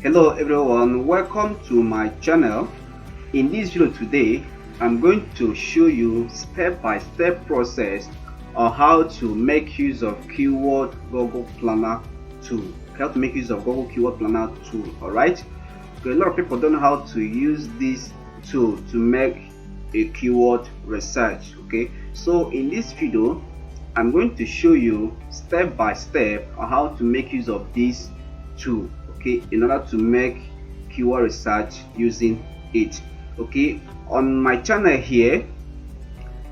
Hello everyone, welcome to my channel. In this video today, I'm going to show you step-by-step process on how to make use of Keyword Google Planner tool. How to make use of Google Keyword Planner tool, alright? A lot of people don't know how to use this tool to make a keyword research, okay? So in this video, I'm going to show you step by step on how to make use of this tool, okay, in order to make keyword research using it. Okay, on my channel here,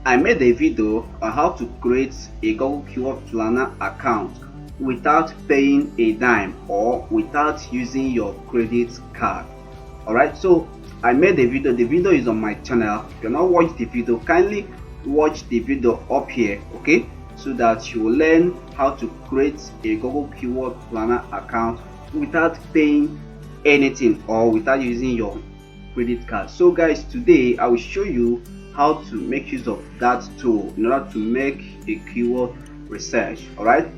I made a video on how to create a Google Keyword Planner account without paying a dime or without using your credit card. Alright, so I made a video. The video is on my channel. If you cannot watch the video, kindly watch the video up here, okay, so that you will learn how to create a Google Keyword Planner account without paying anything or without using your credit card. So guys, today I will show you how to make use of that tool in order to make a keyword research. Alright,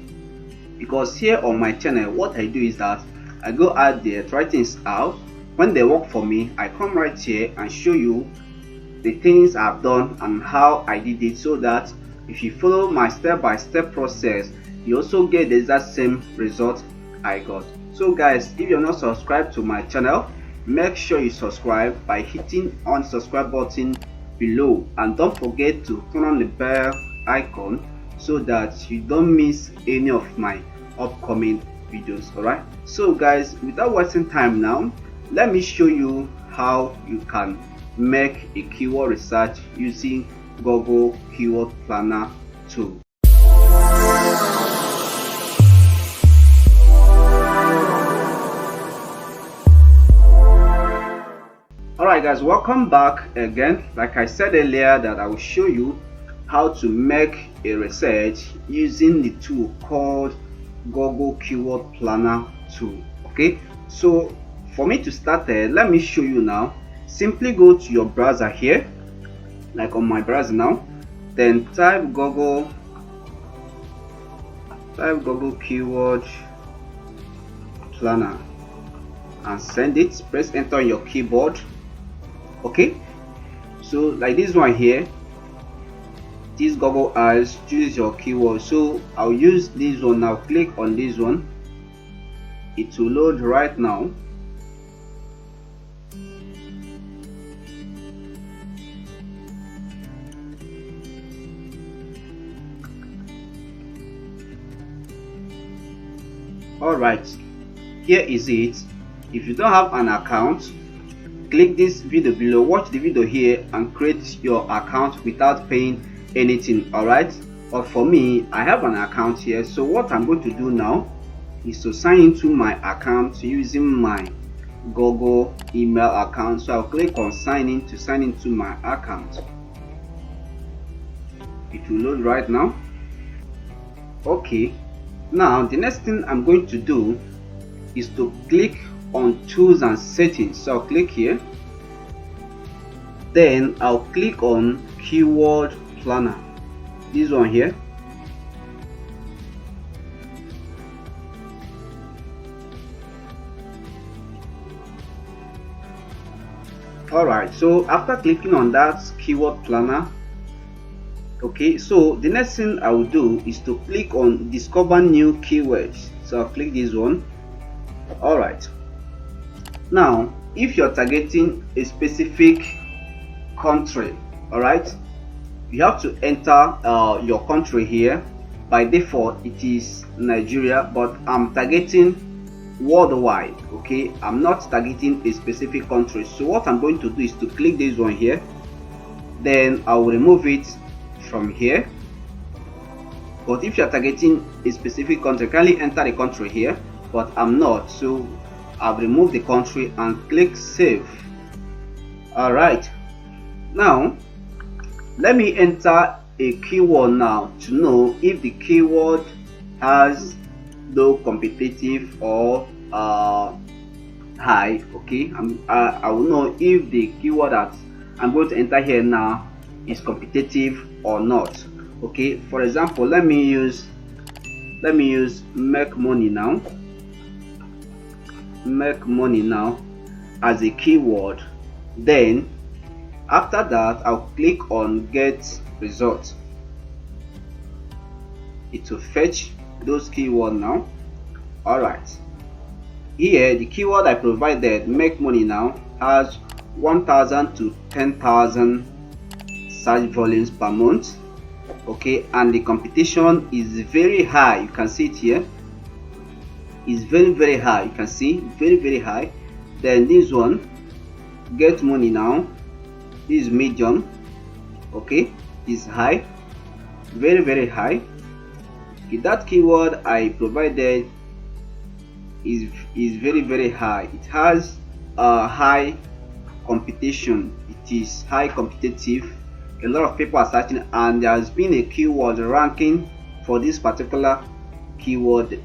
because here on my channel, what I do is that I go out there, try things out. When they work for me, I come right here and show you the things I've done and how I did it, so that if you follow my step-by-step process, you also get the exact same result I got. So guys, if you're not subscribed to my channel, make sure you subscribe by hitting on the subscribe button below, and don't forget to turn on the bell icon so that you don't miss any of my upcoming videos. Alright, so guys, without wasting time now, let me show you how you can make a keyword research using Google Keyword Planner tool. Alright guys, welcome back again. Like I said earlier, that I will show you how to make a research using the tool called Google Keyword Planner tool. Okay, so for me to start, let me show you now. Simply go to your browser here, like on my browser now, then type Google Keyword Planner and send it. Press enter on your keyboard. Okay, so like this one here, this Google has choose your keyword, so I'll use this one. Now click on this one, it will load right now. Alright, here is it. If you don't have an account, click this video below, watch the video here and create your account without paying anything. Alright, but for me, I have an account here, so what I'm going to do now is to sign into my account using my Google email account. So I'll click on sign in to sign into my account. It will load right now. Okay, now the next thing I'm going to do is to click on tools and settings. So I'll click here, then I'll click on Keyword Planner, this one here. Alright, so after clicking on that Keyword Planner, okay, so the next thing I will do is to click on discover new keywords. So I'll click this one. Alright, now if you're targeting a specific country, alright, you have to enter your country here. By default it is Nigeria, but I'm targeting worldwide. Okay, I'm not targeting a specific country, so what I'm going to do is to click this one here, then I will remove it from here. But if you're targeting a specific country, kindly enter the country here, but I'm not, so I've removed the country and click save. Alright, now let me enter a keyword now to know if the keyword has low competitive or high. Okay, I will know if the keyword that I'm going to enter here now is competitive or not. Okay, for example, let me use make money now. make money now as a keyword, then after that I'll click on get results. It will fetch those keywords now. Alright, here the keyword I provided, make money now, has 1,000 to 10,000 search volumes per month. Okay, and the competition is very high. You can see it here. It's very high. You can see very high. Then this one, get money now, this is medium. Okay, is high, very high. Okay, that keyword I provided is very high. It has a high competition. It is high competitive. A lot of people are searching, and there has been a keyword ranking for this particular keyword.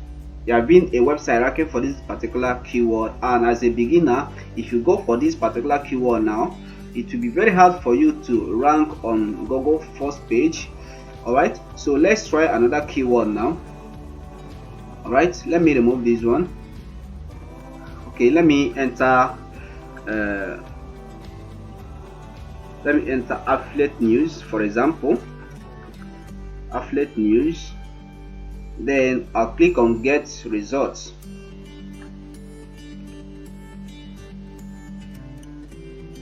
There has been a website ranking for this particular keyword, and as a beginner, if you go for this particular keyword now, it will be very hard for you to rank on Google first page. Alright, so let's try another keyword now. Alright, let me remove this one. Okay, let me enter affiliate news, for example. Affiliate news, then I'll click on get results.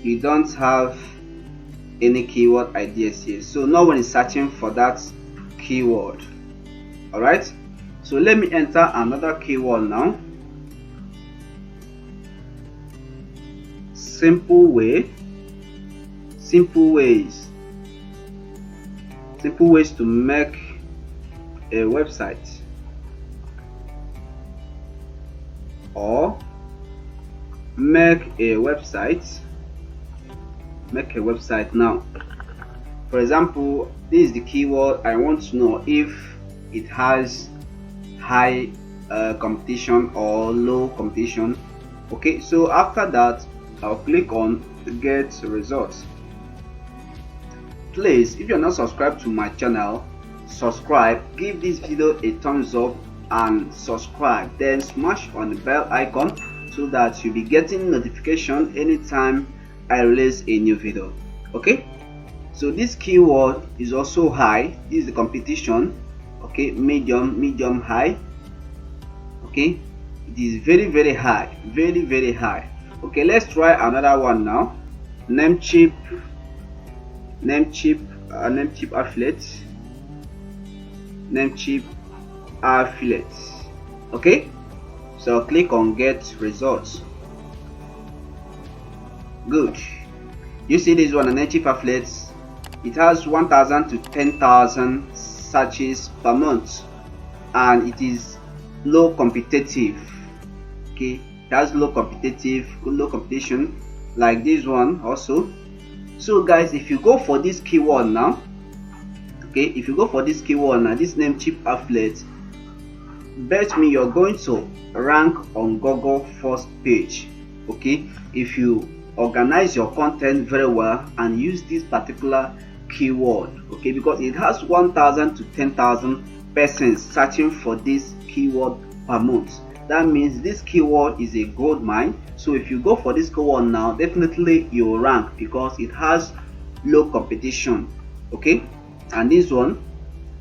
You don't have any keyword ideas here, so no one is searching for that keyword. Alright, so let me enter another keyword now. Simple ways to make a website, or make a website now. For example, this is the keyword. I want to know if it has high competition or low competition. Okay, so after that I'll click on get results. Please, if you're not subscribed to my channel, subscribe, give this video a thumbs up and subscribe, then smash on the bell icon so that you'll be getting notification anytime I release a new video. Okay, so this keyword is also high. This is the competition. Okay, medium high. Okay, it is very high, very high. Okay, let's try another one now. Namecheap affiliate. Okay, so click on get results. Good, you see this one, Namecheap affiliates. It has 1,000 to 10,000 searches per month, and it is low competitive. Okay, it has low competition, like this one also. So guys, if you go for this keyword now, okay, if you go for this keyword now, this Namecheap affiliate, bet me you're going to rank on Google first page. Okay, if you organize your content very well and use this particular keyword. Okay, because it has 1,000 to 10,000 persons searching for this keyword per month. That means this keyword is a gold mine. So if you go for this keyword now, definitely you will rank because it has low competition. Okay, and this one,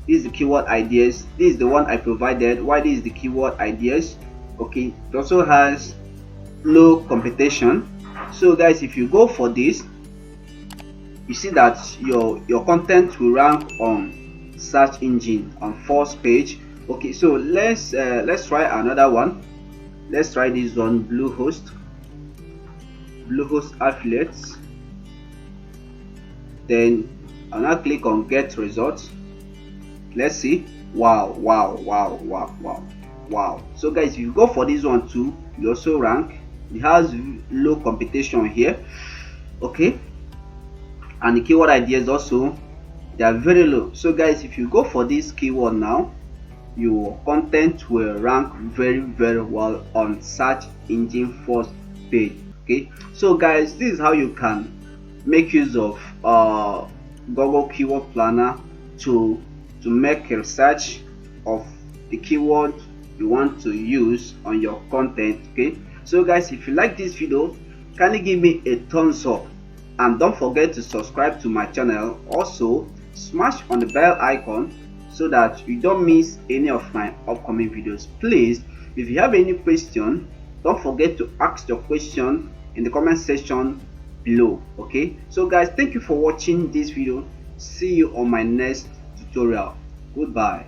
this is the keyword ideas. This is the one I provided. Why this is the keyword ideas? Okay, it also has low competition. So guys, if you go for this, you see that your content will rank on search engine on first page. Okay, so let's try another one. Let's try this one, Bluehost affiliates. Then I'll now click on get results. Let's see. Wow. So guys, if you go for this one too, you also rank. It has low competition here. Okay, and the keyword ideas also, they are very low. So guys, if you go for this keyword now, your content will rank very well on search engine first page. Okay, so guys, this is how you can make use of Google Keyword Planner to make a research of the keyword you want to use on your content. Okay, So guys, if you like this video, kindly give me a thumbs up and don't forget to subscribe to my channel. Also smash on the bell icon so that you don't miss any of my upcoming videos. Please, if you have any question, don't forget to ask your question in the comment section below. Okay, so guys, thank you for watching this video. See you on my next tutorial. Goodbye.